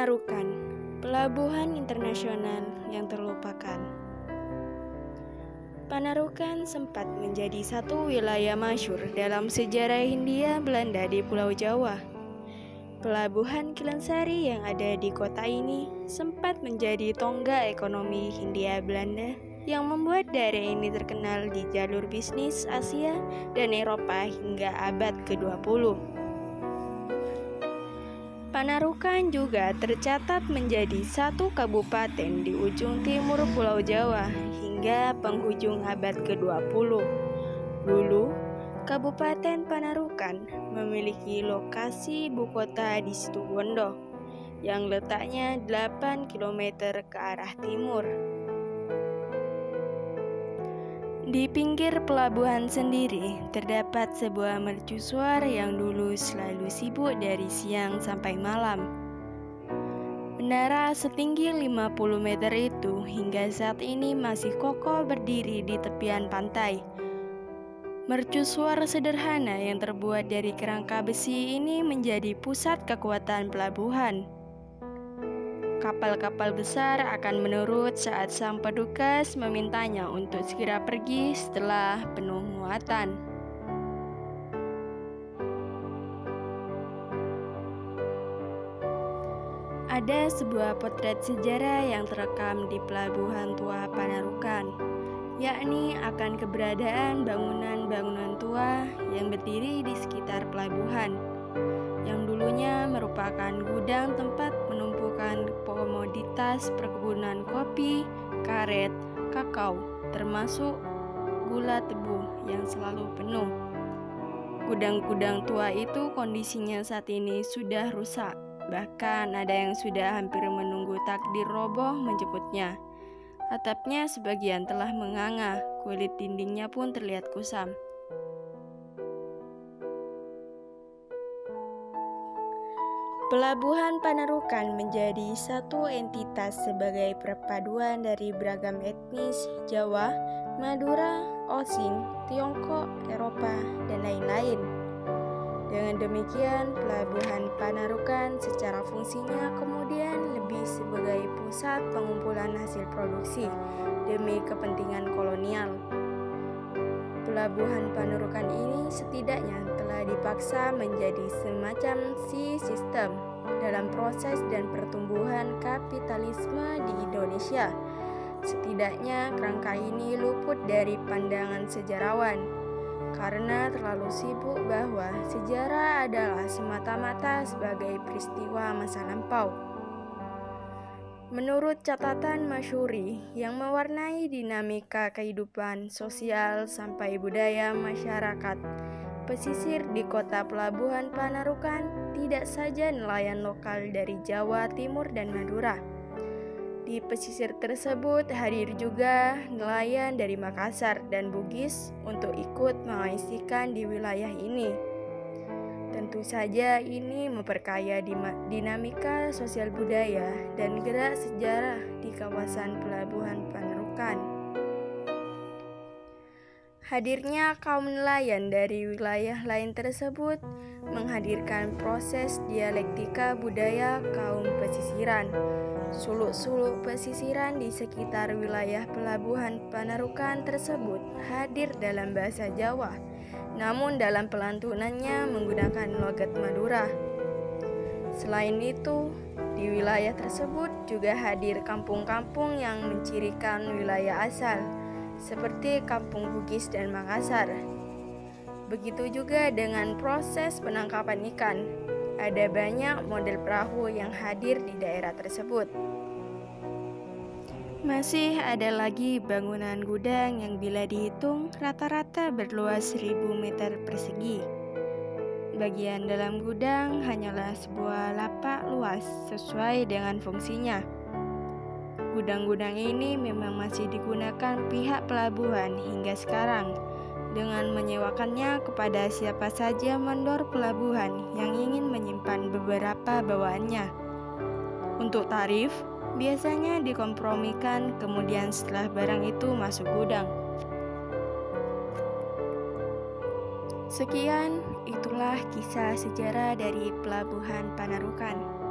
Panarukan, pelabuhan internasional yang terlupakan. Panarukan sempat menjadi satu wilayah masyhur dalam sejarah Hindia Belanda di Pulau Jawa. Pelabuhan Kilensari yang ada di kota ini sempat menjadi tonggak ekonomi Hindia Belanda yang membuat daerah ini terkenal di jalur bisnis Asia dan Eropa hingga abad ke-20. Panarukan juga tercatat menjadi satu kabupaten di ujung timur Pulau Jawa hingga penghujung abad ke-20. Dulu, Kabupaten Panarukan memiliki lokasi ibu kota di Situbondo yang letaknya 8 km ke arah timur. Di pinggir pelabuhan sendiri terdapat sebuah mercusuar yang dulu selalu sibuk dari siang sampai malam. Menara setinggi 50 meter itu hingga saat ini masih kokoh berdiri di tepian pantai. Mercusuar sederhana yang terbuat dari kerangka besi ini menjadi pusat kekuatan pelabuhan. Kapal-kapal besar akan menurut saat sang petugas memintanya untuk segera pergi setelah penuh muatan. Ada sebuah potret sejarah yang terekam di Pelabuhan Tua Panarukan, yakni akan keberadaan bangunan-bangunan tua yang berdiri di sekitar pelabuhan, yang dulunya merupakan gudang tempat penumpukan komoditas perkebunan kopi, karet, kakao, termasuk gula tebu yang selalu penuh. Gudang-gudang tua itu kondisinya saat ini sudah rusak, bahkan ada yang sudah hampir menunggu takdir roboh menjemputnya. Atapnya sebagian telah menganga, kulit dindingnya pun terlihat kusam. Pelabuhan Panarukan menjadi satu entitas sebagai perpaduan dari beragam etnis Jawa, Madura, Osing, Tiongkok, Eropa, dan lain-lain. Dengan demikian, Pelabuhan Panarukan secara fungsinya kemudian lebih sebagai pusat pengumpulan hasil produksi demi kepentingan kolonial. Pelabuhan Panarukan ini setidaknya telah dipaksa menjadi semacam sistem dalam proses dan pertumbuhan kapitalisme di Indonesia. Setidaknya kerangka ini luput dari pandangan sejarawan karena terlalu sibuk bahwa sejarah adalah semata-mata sebagai peristiwa masa lampau. Menurut catatan Masyuri yang mewarnai dinamika kehidupan sosial sampai budaya masyarakat pesisir di kota Pelabuhan Panarukan tidak saja nelayan lokal dari Jawa Timur dan Madura. Di pesisir tersebut hadir juga nelayan dari Makassar dan Bugis untuk ikut mengisikan di wilayah ini. Tentu saja ini memperkaya dinamika sosial budaya dan gerak sejarah di kawasan Pelabuhan Panarukan. Hadirnya kaum nelayan dari wilayah lain tersebut menghadirkan proses dialektika budaya kaum pesisiran. Suluk-suluk pesisiran di sekitar wilayah Pelabuhan Panarukan tersebut hadir dalam bahasa Jawa, namun dalam pelantunannya menggunakan logat Madura. Selain itu, di wilayah tersebut juga hadir kampung-kampung yang mencirikan wilayah asal, seperti Kampung Bugis dan Makassar. Begitu juga dengan proses penangkapan ikan. Ada banyak model perahu yang hadir di daerah tersebut. Masih ada lagi bangunan gudang yang bila dihitung rata-rata berluas 1000 meter persegi. Bagian dalam gudang hanyalah sebuah lapak luas sesuai dengan fungsinya. Gudang-gudang ini memang masih digunakan pihak pelabuhan hingga sekarang dengan menyewakannya kepada siapa saja mandor pelabuhan yang ingin menyimpan beberapa bawaannya. Untuk tarif, biasanya dikompromikan kemudian setelah barang itu masuk gudang. Sekian, itulah kisah sejarah dari Pelabuhan Panarukan.